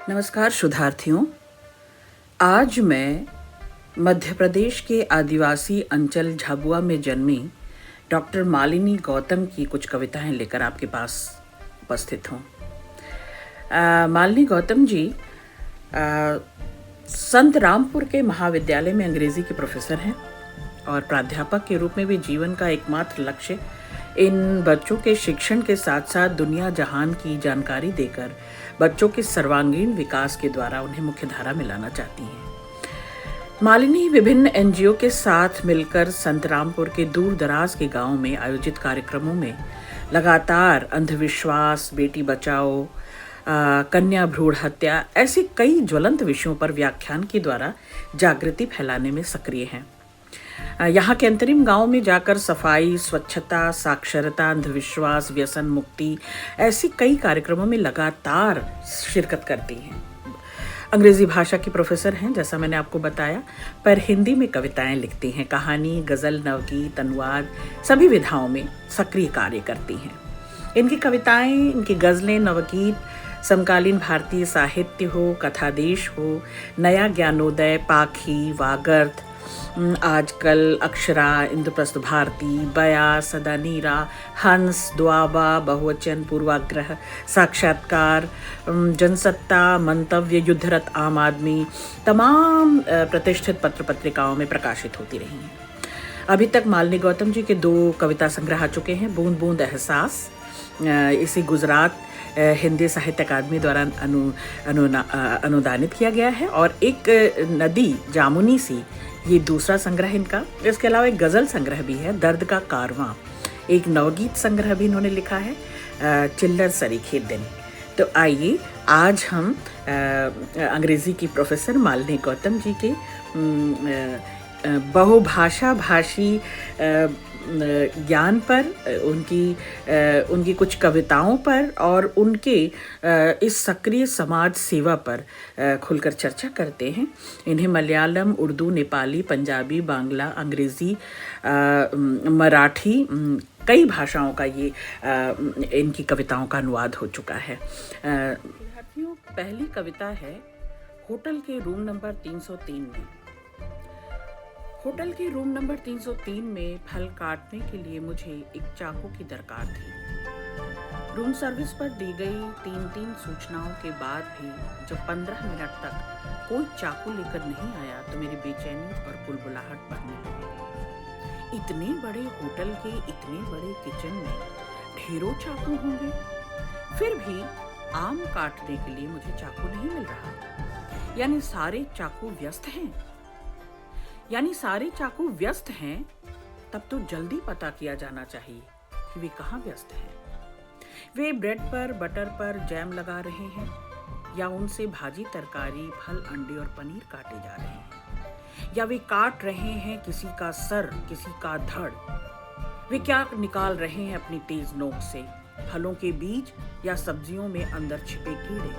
नमस्कार शोधार्थियों। आज मैं मध्य प्रदेश के आदिवासी अंचल झाबुआ में जन्मी डॉक्टर मालिनी गौतम की कुछ कविताएं लेकर आपके पास उपस्थित हूँ। मालिनी गौतम जी संत रामपुर के महाविद्यालय में अंग्रेजी के प्रोफेसर हैं और प्राध्यापक के रूप में भी जीवन का एकमात्र लक्ष्य इन बच्चों के शिक्षण के साथ साथ दुनिया जहान की जानकारी देकर बच्चों के सर्वांगीण विकास के द्वारा उन्हें मुख्यधारा में लाना चाहती हैं। मालिनी विभिन्न एनजीओ के साथ मिलकर संत रामपुर के दूर दराज के गांव में आयोजित कार्यक्रमों में लगातार अंधविश्वास, बेटी बचाओ, कन्या भ्रूण हत्या ऐसे कई ज्वलंत विषयों पर व्याख्यान के द्वारा जागृति फैलाने में सक्रिय हैं। यहाँ के अंतरिम गांव में जाकर सफाई, स्वच्छता, साक्षरता, अंधविश्वास, व्यसन मुक्ति ऐसी कई कार्यक्रमों में लगातार शिरकत करती हैं। अंग्रेजी भाषा की प्रोफेसर हैं जैसा मैंने आपको बताया, पर हिंदी में कविताएं लिखती हैं। कहानी, गज़ल, नवगीत, अनुवाद सभी विधाओं में सक्रिय कार्य करती हैं। इनकी कविताएं, इनकी गज़लें, नवगीत समकालीन भारतीय साहित्य हो, कथादेश हो, नया ज्ञानोदय, पाखी, वागर्थ, आजकल, अक्षरा, इंद्रप्रस्थ भारती, बया, सदानीरा, हंस, दुआबा, बहुवचन, पूर्वाग्रह, साक्षात्कार, जनसत्ता, मंतव्य, युद्धरत आम आदमी तमाम प्रतिष्ठित पत्र पत्रिकाओं में प्रकाशित होती रही हैं। अभी तक मालिनी गौतम जी के 2 कविता संग्रह आ चुके हैं। बूंद बूंद एहसास इसी गुजरात हिंदी साहित्य अकादमी द्वारा अनुदानित किया गया है और एक नदी जामुनी सी ये दूसरा संग्रह इनका। इसके अलावा एक गज़ल संग्रह भी है, दर्द का कारवां। एक नवगीत संग्रह भी इन्होंने लिखा है, चिल्लर सरीखे दिन। तो आइए आज हम अंग्रेजी की प्रोफेसर मालिनी गौतम जी के बहुभाषा भाषी ज्ञान पर, उनकी कुछ कविताओं पर और उनके इस सक्रिय समाज सेवा पर खुलकर चर्चा करते हैं। इन्हें मलयालम, उर्दू, नेपाली, पंजाबी, बांग्ला, अंग्रेज़ी, मराठी कई भाषाओं का ये इनकी कविताओं का अनुवाद हो चुका है। विद्यार्थियों, पहली कविता है होटल के रूम नंबर 303 में। होटल के रूम नंबर 303 में फल काटने के लिए मुझे एक चाकू की दरकार थी। रूम सर्विस पर दी गई 3 सूचनाओं के बाद भी जब 15 मिनट तक कोई चाकू लेकर नहीं आया तो मेरी बेचैनी और बुलबुलाहट बढ़ने लगी। इतने बड़े होटल के इतने बड़े किचन में ढेरों चाकू होंगे, फिर भी आम काटने के लिए मुझे चाकू नहीं मिल रहा। यानी सारे चाकू व्यस्त हैं। तब तो जल्दी पता किया जाना चाहिए कि वे कहाँ व्यस्त हैं। वे ब्रेड पर, बटर पर जैम लगा रहे हैं या उनसे भाजी, तरकारी, फल, अंडे और पनीर काटे जा रहे हैं, या वे काट रहे हैं किसी का सर, किसी का धड़। वे क्या निकाल रहे हैं अपनी तेज नोक से, फलों के बीज या सब्जियों में अंदर छिपे कीड़े,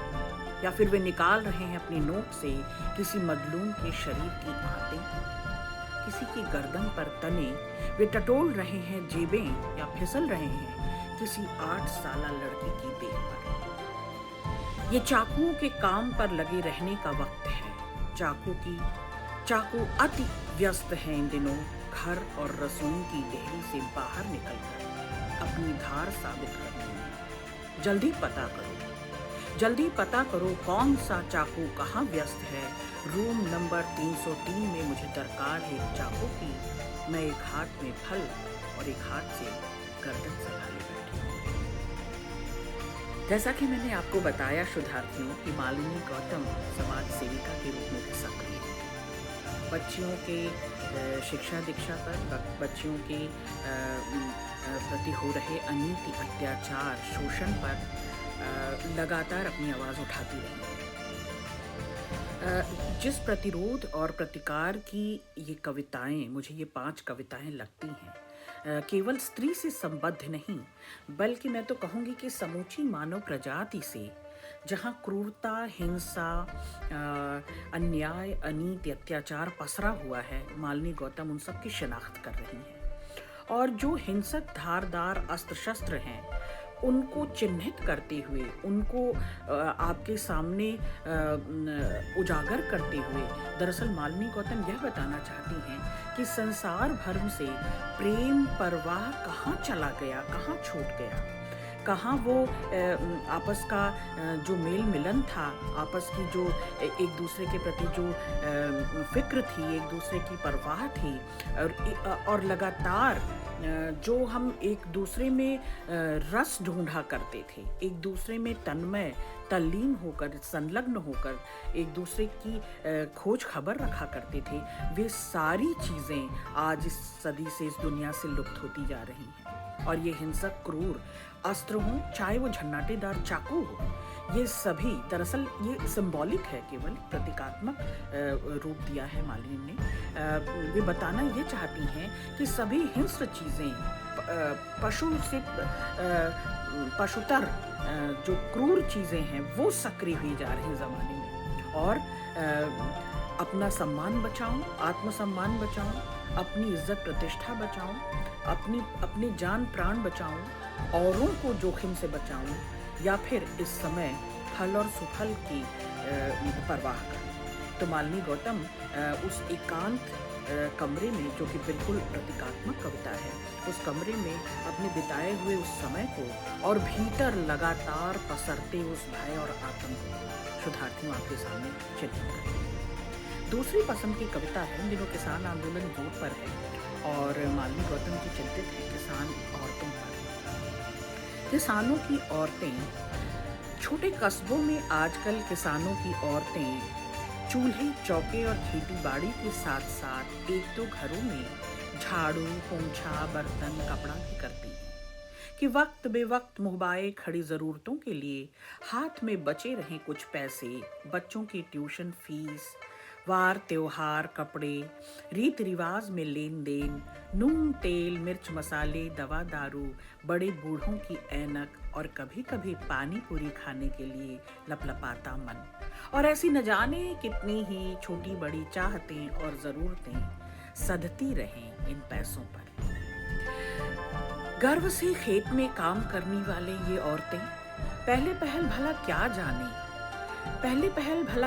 या फिर वे निकाल रहे हैं अपनी नोक से किसी मजलूम के शरीर की आंतें, किसी की गर्दन पर तने। वे टटोल रहे हैं जेबें या फिसल रहे हैं किसी 8 साला लड़की की देह पर। ये चाकुओं के काम पर लगे रहने का वक्त है। चाकू अति व्यस्त हैं इन दिनों, घर और रसोई की गहरी से बाहर निकलकर अपनी धार साबित करने में। जल्दी पता करो कौन सा चाकू कहाँ व्यस्त है। रूम नंबर 303 में मुझे दरकार है एक चाकू की। मैं एक हाथ में फल और एक हाथ से गर्दन संभाले बैठी हूँ। जैसा कि मैंने आपको बताया शोधार्थियों कि मालिनी गौतम समाज सेविका के रूप में भी सक्रिय है। बच्चियों के शिक्षा दीक्षा पर, बच्चियों के प्रति हो रहे अनीति, अत्याचार, शोषण पर लगातार अपनी आवाज़ उठाती रही है। जिस प्रतिरोध और प्रतिकार की ये कविताएं, मुझे ये 5 कविताएं लगती हैं, केवल स्त्री से संबद्ध नहीं बल्कि मैं तो कहूँगी कि समूची मानव प्रजाति से, जहाँ क्रूरता, हिंसा, अन्याय, अनीति, अत्याचार पसरा हुआ है, मालिनी गौतम उन सब की शिनाख्त कर रही हैं। और जो हिंसक धारदार अस्त्र शस्त्र हैं उनको चिन्हित करते हुए, उनको आपके सामने उजागर करते हुए दरअसल मालिनी गौतम यह बताना चाहती हैं कि संसार भर से प्रेम परवाह कहाँ चला गया, कहाँ छूट गया, कहाँ वो आपस का जो मेल मिलन था, आपस की जो एक दूसरे के प्रति जो फिक्र थी, एक दूसरे की परवाह थी, और लगातार जो हम एक दूसरे में रस ढूंढा करते थे, एक दूसरे में तन्मय तल्लीन होकर, संलग्न होकर एक दूसरे की खोज खबर रखा करते थे, वे सारी चीज़ें आज इस सदी से, इस दुनिया से लुप्त होती जा रही हैं। और ये हिंसक क्रूर अस्त्र हों, चाहे वो झन्नाटेदार चाकू हो, ये सभी दरअसल ये सिंबॉलिक है, केवल प्रतीकात्मक रूप दिया है मालिनी ने। वे बताना ये चाहती हैं कि सभी हिंस्र चीज़ें, पशु से पशुतर जो क्रूर चीज़ें हैं वो सक्रिय हुई जा रही हैं ज़माने में। और अपना सम्मान बचाऊं, आत्मसम्मान बचाऊं, अपनी इज्जत प्रतिष्ठा बचाऊं, अपनी जान प्राण बचाऊं, औरों को जोखिम से बचाऊं, या फिर इस समय फल और सुफल की परवाह करूं। तो मालिनी गौतम उस एकांत कमरे में, जो कि बिल्कुल प्रतीकात्मक कविता है, उस कमरे में अपने बिताए हुए उस समय को और भीतर लगातार पसरते उस भय और आतंक को शुद्धार्थियों आपके सामने चित्रित करती है। दूसरी पसंद की कविता है, इन दिनों किसान आंदोलन वोट पर है और मालिनी गौतम की चिंतित है किसान औरतों पर। किसानों की औरतें, छोटे कस्बों में आजकल किसानों की औरतें चूल्हे चौके और खेती बाड़ी के साथ साथ एक दो घरों में झाड़ू, पोंछा, बर्तन, कपड़ा भी करती हैं कि वक्त बेवक्त मुहबाए खड़ी ज़रूरतों के लिए हाथ में बचे रहें कुछ पैसे, बच्चों की ट्यूशन फीस, वार त्योहार, कपड़े, रीत रिवाज में लेन देन, नून तेल मिर्च मसाले, दवा दारू, बड़े बूढ़ों की ऐनक और कभी कभी पानी पूरी खाने के लिए लपलपाता मन। और ऐसी न जाने कितनी ही छोटी बड़ी चाहतें और ज़रूरतें सधती रहें इन पैसों पर। गर्व से खेत में काम करने वाले ये औरतें पहले पहल भला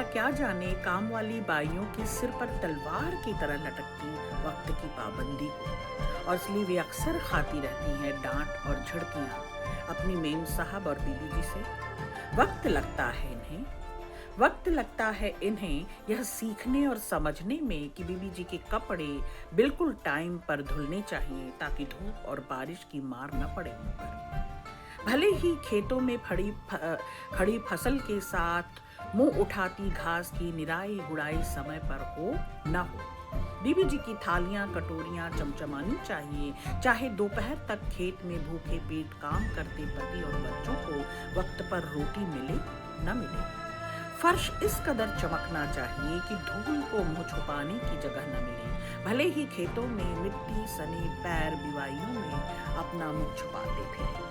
क्या जाने काम वाली बाइयों के सिर पर तलवार की तरह लटकती वक्त की पाबंदी को, और इसलिए वे अक्सर खाती रहती हैं डांट और झड़कियां अपनी मेम साहब और बीबी जी से। वक्त लगता है इन्हें यह सीखने और समझने में कि बीबी जी के कपड़े बिल्कुल टाइम पर धुलने चाहिए ताकि धूप और बारिश की मार न पड़े उन पर। भले ही खेतों में खड़ी फसल के साथ मुंह उठाती घास की निराई गुड़ाई समय पर हो न हो, बीबी जी की थालियां कटोरियां चमचमानी चाहिए, चाहे दोपहर तक खेत में भूखे पेट काम करते पति और बच्चों को वक्त पर रोटी मिले न मिले। फर्श इस कदर चमकना चाहिए कि धूल को मुंह छुपाने की जगह न मिले। भले ही खेतों में मिट्टी सने पैर बिवाइयों में अपना मुंह छुपाते फिरे।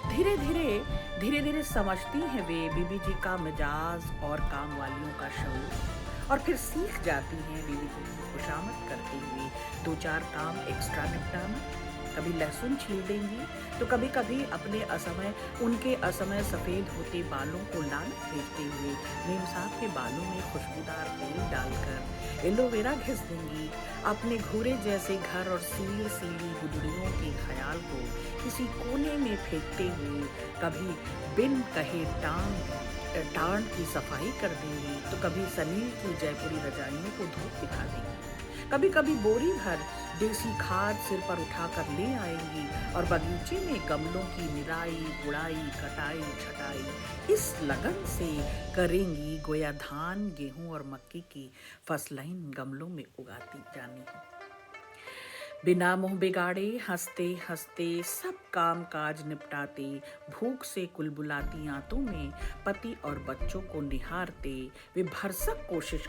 धीरे धीरे समझती हैं वे बीबी जी का मिजाज और काम वालियों का शौक, और फिर सीख जाती हैं बीबी जी की खुशामद करते हुए दो चार काम एक्स्ट्रा निपटाना। कभी लहसुन छील देंगी तो कभी कभी उनके असमय सफेद होते बालों को लाल फेंकते हुए मेम साहब के बालों में खुशबूदार तेल डालकर एलोवेरा घिस देंगी। अपने घूरे जैसे घर और सीली सीली गुदड़ियों के ख्याल को किसी कोने में फेंकते हुए कभी बिन कहे टांड की सफाई कर देंगी तो कभी सनील की जयपुरी रजाइयों को धूप दिखा देंगी। कभी कभी बोरी भर देसी खाद सिर पर उठाकर ले आएंगी और बगीचे में गमलों की निराई गुड़ाई कटाई छटाई इस लगन से करेंगी गोया धान गेहूं और मक्की की फसलें गमलों में उगाती जानी है। बिना मुंह बिगाड़े हंसते हंसते सब काम काज निपटाते, भूख से कुलबुलाती आंतों में पति और बच्चों को निहारते वे भरसक कोशिश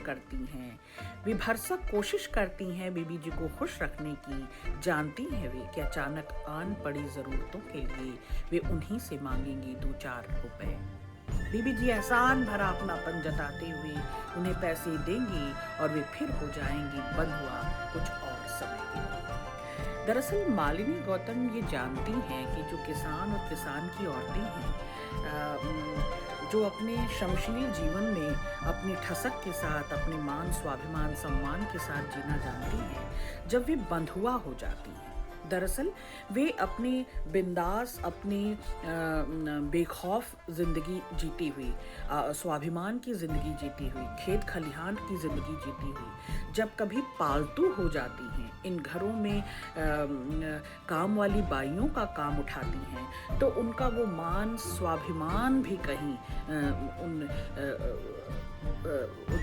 करती हैं बीबी जी को खुश रखने की। जानती हैं वे कि अचानक आन पड़ी ज़रूरतों के लिए वे उन्हीं से मांगेंगी 2-4 रुपए। बीबी जी एहसान भरा अपनापन जताते हुए उन्हें पैसे देंगी और वे फिर हो जाएंगी बंधुआ कुछ और समय के लिए। दरअसल मालिनी गौतम ये जानती हैं कि जो किसान और किसान की औरतें हैं, जो अपने श्रमशील जीवन में अपनी ठसक के साथ, अपने मान, स्वाभिमान, सम्मान के साथ जीना जानती हैं, जब वे बंधुआ हो जाती हैं, दरअसल वे अपनी बिंदास, अपनी बेखौफ जिंदगी जीती हुई, स्वाभिमान की जिंदगी जीती हुई, खेत खलिहान की जिंदगी जीती हुई, जब कभी पालतू हो जाती हैं, इन घरों में काम वाली बाइयों का काम उठाती हैं, तो उनका वो मान, स्वाभिमान भी कहीं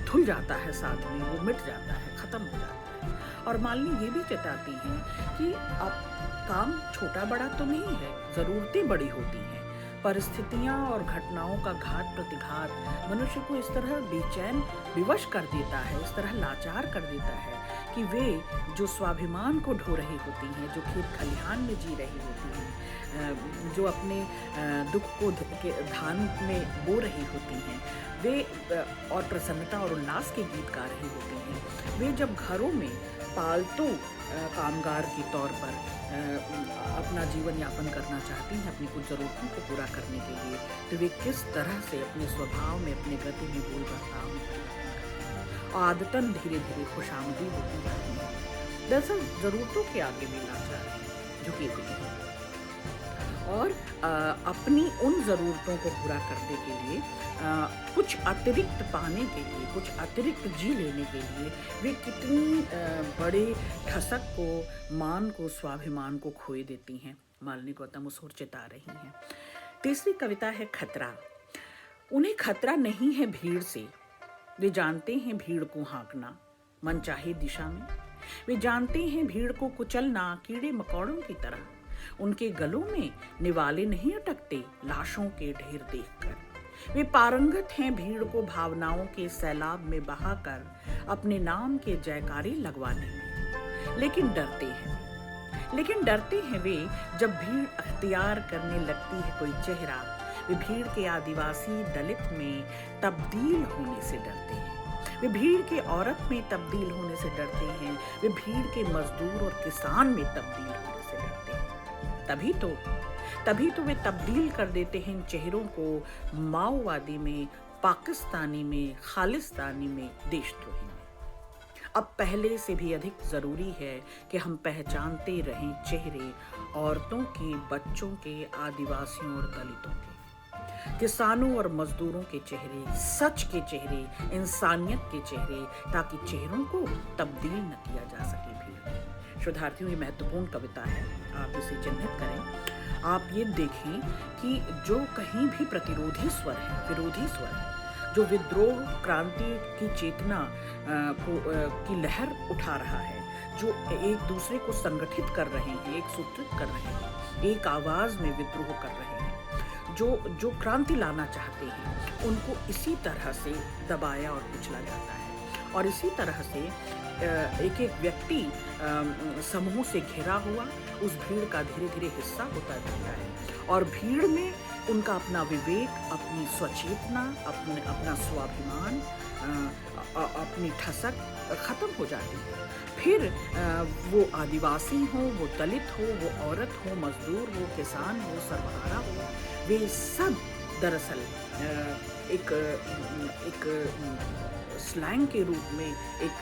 धुल जाता है, साथ में वो मिट जाता है, खत्म हो जाता है। और मालिनी ये भी जताती हैं कि अब काम छोटा बड़ा तो नहीं है, जरूरतें बड़ी होती हैं। परिस्थितियां और घटनाओं का घात प्रतिघात मनुष्य को इस तरह बेचैन, विवश कर देता है, इस तरह लाचार कर देता है कि वे जो स्वाभिमान को ढो रही होती हैं, जो खेत खलिहान में जी रही होती हैं, जो अपने दुख को धान में बो रही होती हैं, वे और प्रसन्नता और उल्लास के गीत गा रही होती हैं, वे जब घरों में पालतू कामगार के तौर पर अपना जीवन यापन करना चाहती हैं, अपनी कुछ ज़रूरतों को पूरा करने के लिए, तो वे किस तरह से अपने स्वभाव में, अपने गति में, बोल बर्ताव में और आदतन धीरे धीरे खुशामदी होती जाती है। दरअसल ज़रूरतों के आगे भी लाचार झुकी हुई है और अपनी उन ज़रूरतों को पूरा करने के लिए, कुछ अतिरिक्त पाने के लिए, कुछ अतिरिक्त जी लेने के लिए वे कितनी बड़े ठसक को, मान को, स्वाभिमान को खोए देती हैं। मालिनी गौतम उस ओर चिता रही हैं। तीसरी कविता है खतरा। उन्हें खतरा नहीं है भीड़ से, वे जानते हैं भीड़ को हाँकना मनचाहे दिशा में, वे जानते हैं भीड़ को कुचलना कीड़े मकोड़ों की तरह। उनके गलों में निवाले नहीं अटकते लाशों के ढेर देखकर। वे पारंगत हैं भीड़ को भावनाओं के सैलाब में बहाकर अपने नाम के जयकारे लगवाने में। लेकिन डरते हैं वे जब भीड़ अख्तियार करने लगती है कोई चेहरा। वे भीड़ के आदिवासी दलित में तब्दील होने से डरते हैं, वे भीड़ के औरत में तब्दील होने से डरते हैं, वे भीड़ के मजदूर और किसान में तब्दील होने से डरते हैं। तभी तो वे तब्दील कर देते हैं इन चेहरों को माओवादी में, पाकिस्तानी में, खालिस्तानी में, देशद्रोही में। अब पहले से भी अधिक जरूरी है कि हम पहचानते रहें चेहरे औरतों के, बच्चों के, आदिवासियों और दलितों के, किसानों और मजदूरों के चेहरे, सच के चेहरे, इंसानियत के चेहरे, ताकि चेहरों को तब्दील न किया जा सके भी। शोधार्थियों, ये महत्वपूर्ण कविता है, आप इसे चिन्हित करें। आप ये देखें कि जो कहीं भी प्रतिरोधी स्वर है, विरोधी स्वर है, जो विद्रोह, क्रांति की चेतना की लहर उठा रहा है, जो एक दूसरे को संगठित कर रहे हैं, एक सूत्रित कर रहे हैं, एक आवाज में विद्रोह कर रहे हैं, जो क्रांति लाना चाहते हैं, उनको इसी तरह से दबाया और कुचला जाता है। और इसी तरह से एक एक व्यक्ति समूह से घिरा हुआ उस भीड़ का धीरे धीरे हिस्सा होता जाता है और भीड़ में उनका अपना विवेक, अपनी स्वचेतना, अपना स्वाभिमान, अपनी ठसक खत्म हो जाती है। फिर वो आदिवासी हो, वो दलित हो, वो औरत हो, मजदूर हो, किसान हो, सर्वहारा हो, वे सब दरअसल एक स्लैंग के रूप में, एक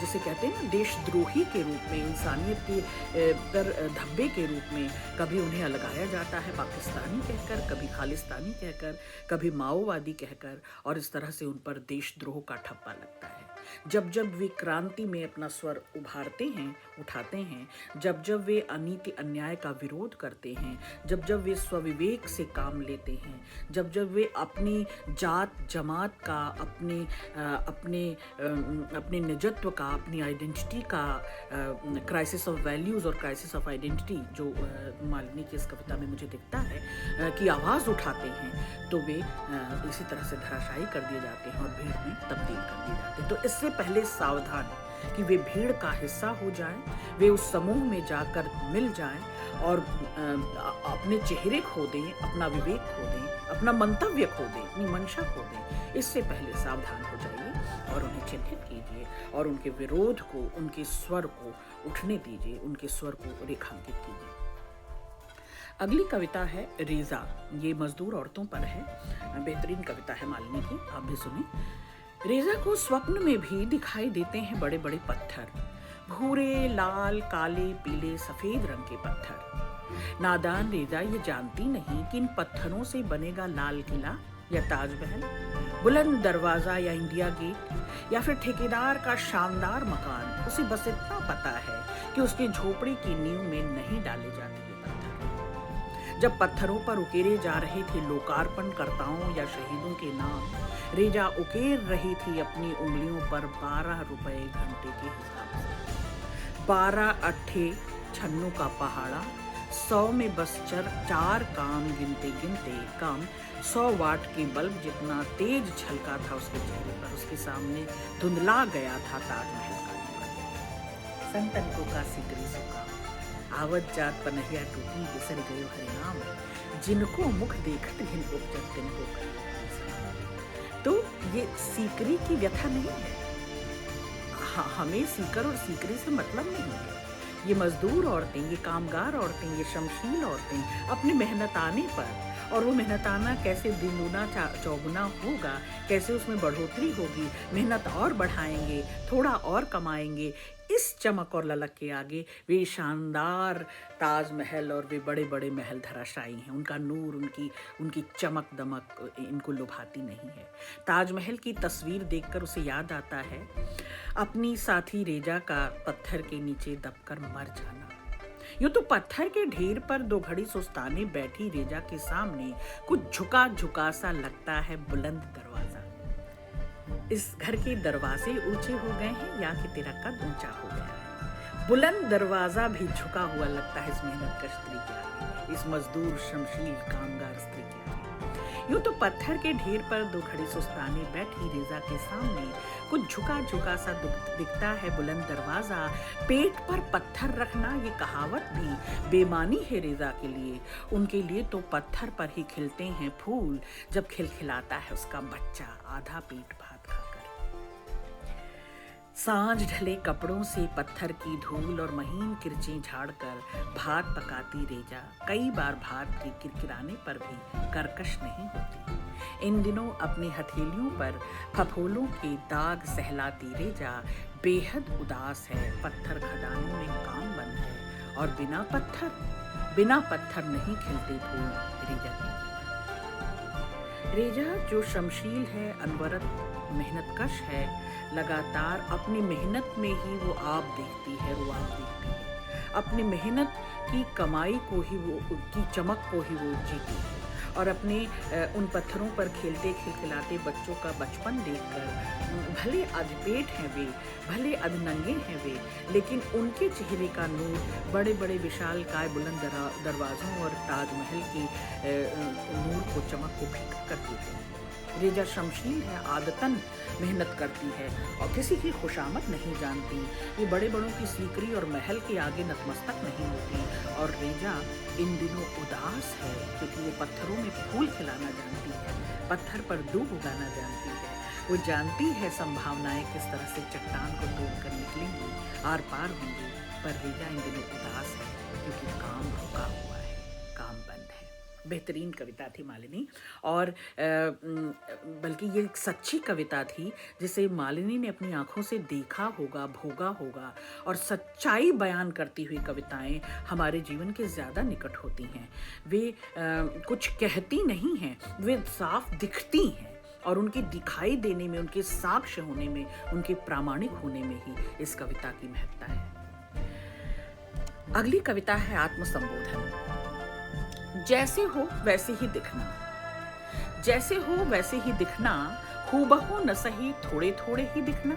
जिसे कहते हैं ना देशद्रोही के रूप में, इंसानियत के पर धब्बे के रूप में कभी उन्हें अलगाया जाता है पाकिस्तानी कहकर, कभी खालिस्तानी कहकर, कभी माओवादी कहकर, और इस तरह से उन पर देशद्रोह का ठप्पा लगता है। जब जब वे क्रांति में अपना स्वर उभारते हैं, उठाते हैं, जब जब वे अनीति अन्याय का विरोध करते हैं, जब जब वे स्वविवेक से काम लेते हैं, जब जब वे अपनी जात जमात का, अपने निजत्व का, अपनी आइडेंटिटी का क्राइसिस ऑफ वैल्यूज़ और क्राइसिस ऑफ आइडेंटिटी जो मालिनी की इस कविता में मुझे दिखता है कि आवाज़ उठाते हैं, तो वे इसी तरह से धराशायी कर दिए जाते हैं और भीड़ में तब्दील कर दिए जाते हैं। तो इससे पहले सावधान कि वे भीड़ का हिस्सा हो जाएं, वे उस समूह में जाकर मिल जाएं और अपने चेहरे खो दें, अपना विवेक खो दें, अपना मंतव्य खो दें, अपनी मंशा खो दें। इससे पहले सावधान हो जाइए और उन्हें चिन्हित कीजिए और उनके विरोध को, उनके स्वर को उठने दीजिए, उनके स्वर को रेखांकित कीजिए। अगली कविता है रेजा। ये मजदूर औरतों पर है। बेहतरीन कविता है मालिनी की, आप भी सुने। रेजा को स्वप्न में भी दिखाई देते हैं बड़े बड़े पत्थर, भूरे, लाल, काले, पीले, सफेद रंग के पत्थर। नादान रेजा ये जानती नहीं कि इन पत्थरों से बनेगा लाल किला या ताजमहल, बुलंद दरवाजा या इंडिया गेट, या फिर ठेकेदार का शानदार मकान। उसे बस इतना पता है कि उसके झोपड़ी की नींव में नहीं डाले जाते ये पत्थर। जब पत्थरों पर उकेरे जा रहे थे लोकार्पणकर्ताओं या शहीदों के नाम, रेजा उकेर रही थी अपनी उंगलियों पर 12 रुपए घंटे के हिसाब से। 12 अट्ठे छन्नों का पहाड़ा, 100 में बस 4 काम गिनते गिनते कम 100 वाट के बल्ब जितना तेज झलका था उसके चेहरे पर। उसके सामने धुंधला गया था ताजमहल का नूर। संतनको का सिकरी सुका, आवत जात पनहिया टूटी बिसर गयो हरिनाम, जिनको मुख देखत घिन उपजत तिनको। तो ये सीकरी की व्यथा नहीं है। हमें सीकर और सीकरी से मतलब नहीं है। ये मजदूर औरतें, ये कामगार औरतें, ये शमशील औरतें अपनी मेहनताने पर, और वो मेहनताना कैसे दुगुना चौगुना होगा, कैसे उसमें बढ़ोतरी होगी, मेहनत और बढ़ाएंगे, थोड़ा और कमाएंगे, इस चमक और ललक के आगे वे शानदार ताजमहल और वे बड़े बड़े महल धराशायी हैं। उनका नूर, उनकी चमक दमक इनको लुभाती नहीं है। ताजमहल की तस्वीर देखकर उसे याद आता है अपनी साथी रेजा का पत्थर के नीचे दबकर मर जाना। यूं तो पत्थर के ढेर पर 2 घड़ी सुस्ताने बैठी रेजा के सामने कुछ झुका झुका सा लगता है बुलंद दरवाजा। इस घर के दरवाजे ऊंचे हो गए हैं या कि तेरा कद ऊंचा हो गया है। बुलंद दरवाजा भी झुका हुआ लगता है इस मेहनतकश स्त्री के आगे, इस मजदूर शमशील कामगार स्त्री के आगे। यूं तो पत्थर के ढेर पर 2 घड़ी सुस्ताने बैठी रेजा के सामने कुछ झुका झुका सा दिखता है बुलंद दरवाजा। पेट पर पत्थर रखना ये कहावत भी बेमानी है रेजा के लिए। उनके लिए तो पत्थर पर ही खिलते हैं फूल जब खिलखिलाता है उसका बच्चा आधा पेट भात खाकर। सांझ ढले कपड़ों से पत्थर की धूल और महीन किरचें झाड़कर भात पकाती रेजा कई बार भात के किरकिराने पर भी कर्कश नहीं होती। इन दिनों अपनी हथेलियों पर फफोलों के दाग सहलाती रेजा बेहद उदास है। पत्थर खदानों में काम बंद है और बिना पत्थर नहीं खिलते फूल रेजा के। रेजा जो शमशील है, अनवरत मेहनतकश है, लगातार अपनी मेहनत में ही वो आप देखती है, रुआब देखती है। अपनी मेहनत की कमाई को ही वो, की चमक को ही वो जीती है। और अपने उन पत्थरों पर खेलते खिलखिलाते बच्चों का बचपन देखकर भले अधपेट हैं वे, भले अधनंगे हैं वे, लेकिन उनके चेहरे का नूर बड़े बड़े विशालकाय बुलंद दरवाजों और ताजमहल की नूर को, चमक को फीका कर देते हैं। रेजा शमशील है, आदतन मेहनत करती है और किसी की खुशामद नहीं जानती। ये बड़े बड़ों की सीकरी और महल के आगे नतमस्तक नहीं होती। और रेजा इन दिनों उदास है क्योंकि वो पत्थरों में फूल खिलाना जानती है, पत्थर पर दूब उगाना जानती है। वो जानती है संभावनाएं किस तरह से चट्टान को तोड़कर निकलेंगी, आर पार होंगी। पर रेजा इन दिनों उदास है क्योंकि काम रुका हुआ है, काम बंद है। बेहतरीन कविता थी मालिनी, और बल्कि ये एक सच्ची कविता थी जिसे मालिनी ने अपनी आंखों से देखा होगा, भोगा होगा। और सच्चाई बयान करती हुई कविताएं हमारे जीवन के ज़्यादा निकट होती हैं। वे कुछ कहती नहीं हैं, वे साफ दिखती हैं और उनके दिखाई देने में, उनके साक्ष्य होने में, उनके प्रामाणिक होने में ही इस कविता की महत्ता है। अगली कविता है आत्मसंबोधन। जैसे हो वैसे ही दिखना, जैसे हो वैसे ही दिखना, हूबहू न सही थोड़े थोड़े ही दिखना,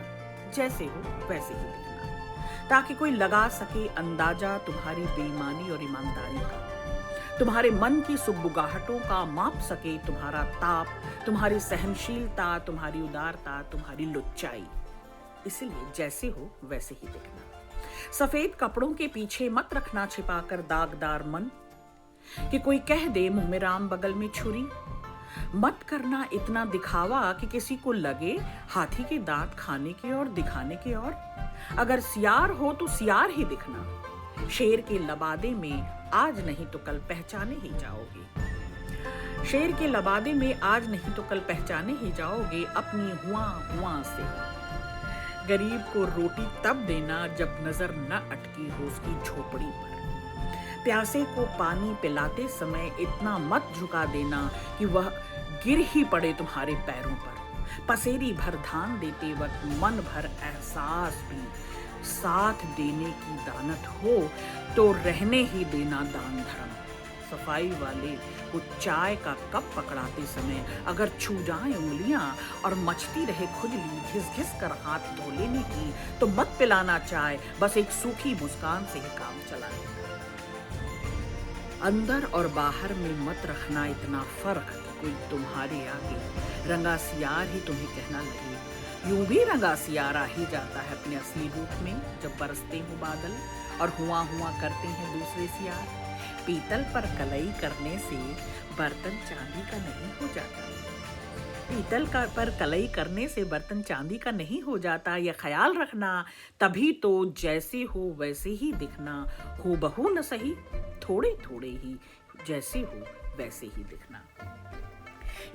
जैसे हो वैसे ही दिखना, ताकि कोई लगा सके अंदाजा तुम्हारी बेईमानी और ईमानदारी का, तुम्हारे मन की सुगबुगाहटों का माप सके तुम्हारा ताप, तुम्हारी सहनशीलता, तुम्हारी उदारता, तुम्हारी लुच्चाई। इसलिए जैसे हो वैसे ही दिखना। सफेद कपड़ों के पीछे मत रखना छिपाकर दागदार मन कि कोई कह दे मुंह में राम बगल में छुरी। मत करना इतना दिखावा कि किसी को लगे हाथी के दांत खाने की और दिखाने की और। अगर सियार हो तो सियार ही दिखना। शेर के लबादे में आज नहीं तो कल पहचाने ही जाओगे। शेर के लबादे में आज नहीं तो कल पहचाने ही जाओगे अपनी हुआ हुआ से। गरीब को रोटी तब देना जब नजर न अटकी हो उसकी झोपड़ी पर। प्यासे को पानी पिलाते समय इतना मत झुका देना कि वह गिर ही पड़े तुम्हारे पैरों पर। पसेरी भर धान देते वक्त मन भर एहसास भी साथ देने की दानत हो तो रहने ही देना दान धर्म। सफाई वाले वो चाय का कप पकड़ाते समय अगर छू जाएं उंगलियां और मचती रहे खुजली घिस घिस कर हाथ धो लेने की तो मत पिलाना चाय, बस एक सूखी मुस्कान से ही काम चला लेना। अंदर और बाहर में मत रखना इतना फर्क कि कोई तुम्हारे आगे रंगा सियार ही तुम्हें कहना लगे। यूं भी रंगा सियार आ ही जाता है अपने असली रूप में जब बरसते हो बादल और हुआ हुआ करते हैं दूसरे सियार। पीतल पर कलई करने से बर्तन चांदी का नहीं हो जाता। पीतल का पर कलई करने से बर्तन चांदी का नहीं हो जाता, यह ख्याल रखना। तभी तो जैसे हो वैसे ही दिखना, हो बहू न सही थोड़े थोड़े ही जैसे हो वैसे ही दिखना।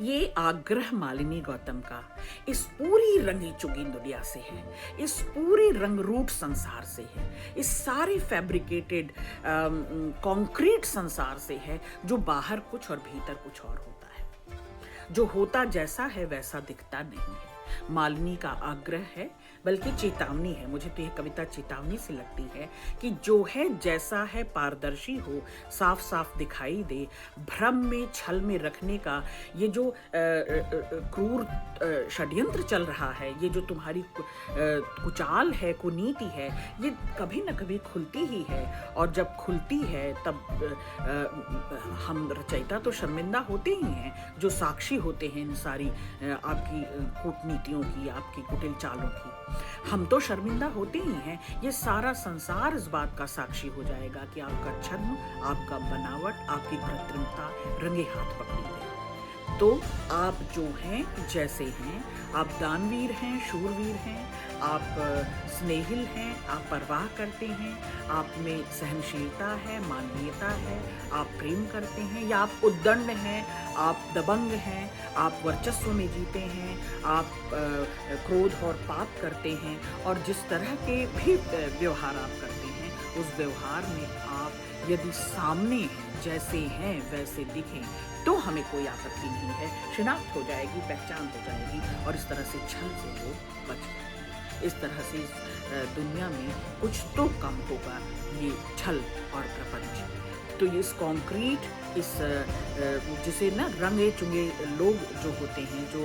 ये आग्रह मालिनी गौतम का इस पूरी रंगी चुगी दुनिया से है, इस पूरी रंगरूट संसार से है, इस सारे फैब्रिकेटेड कंक्रीट संसार से है जो बाहर कुछ और भीतर कुछ और होता है। जो होता जैसा है वैसा दिखता नहीं है। मालिनी का आग्रह है, बल्कि चेतावनी है। मुझे तो यह कविता चेतावनी से लगती है कि जो है जैसा है पारदर्शी हो, साफ साफ दिखाई दे। भ्रम में छल में रखने का ये जो क्रूर षड्यंत्र चल रहा है, ये जो तुम्हारी कुचाल है, कुनीति है, ये कभी न कभी खुलती ही है। और जब खुलती है तब हम रचयिता तो शर्मिंदा होते ही हैं, जो साक्षी होते हैं इन सारी आपकी कूटनीतियों की, आपकी कुटिल चालों की। हम तो शर्मिंदा होते ही हैं। ये सारा संसार इस बात का साक्षी हो जाएगा कि आपका छद्म, आपका बनावट, आपकी कृत्रिमता रंगे हाथ पकड़ी गई। तो आप जो हैं जैसे हैं, आप दानवीर हैं, शूरवीर हैं, आप स्नेहिल हैं, आप परवाह करते हैं, आप में सहनशीलता है, मानवीयता है, आप प्रेम करते हैं, या आप उद्दंड हैं, आप दबंग हैं, आप वर्चस्व में जीते हैं, आप क्रोध और पाप करते हैं, और जिस तरह के भी व्यवहार आप करते हैं, उस व्यवहार में आप यदि सामने हैं, जैसे हैं वैसे दिखें, तो हमें कोई आपत्ति नहीं है। शिनाख्त हो जाएगी, पहचान हो जाएगी, और इस तरह से छल से वो बच जाएगी। इस तरह से इस दुनिया में कुछ तो कम होगा ये छल और प्रपंच। तो इस कॉन्क्रीट, इस जिसे ना रंगे चुंगे लोग जो होते हैं, जो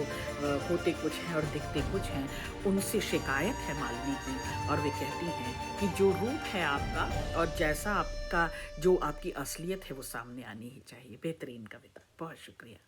होते कुछ हैं और दिखते कुछ हैं, उनसे शिकायत है मालिनी की। और वे कहती हैं कि जो रूप है आपका और जैसा आपका, जो आपकी असलियत है, वो सामने आनी ही चाहिए। बेहतरीन कविता, बहुत शुक्रिया।